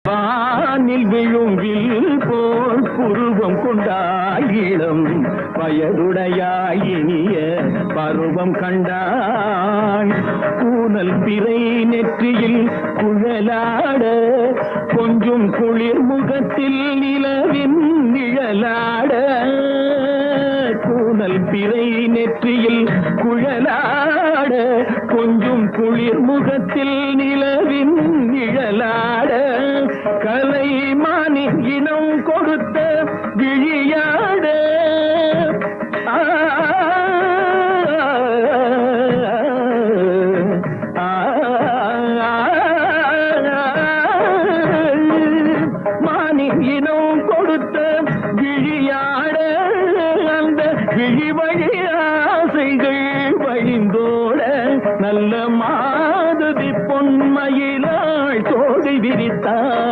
வானில் விழுங்கில் போல் புருவம் கொண்டாய் இளம் வயதுடையாய் இனிய பருவம் கண்டாய் கூனல் பிறை நெற்றியில் குழலாட கொஞ்சம் குளிர் முகத்தில் நிலவின் நிழலாட கூனல் பிறை நெற்றியில் குழலாட கொஞ்சம் குளிர் முகத்தில் நிலவின் நிழலாட கலைமானி இனம் கொடுத்த விழியாட மானி இனம் கொடுத்த விழியாட அந்த விழி வழி ஆசைகள் வழிந்தோட நல்ல மாதவி பொன்மையிலாள் தோகை விரித்தார்.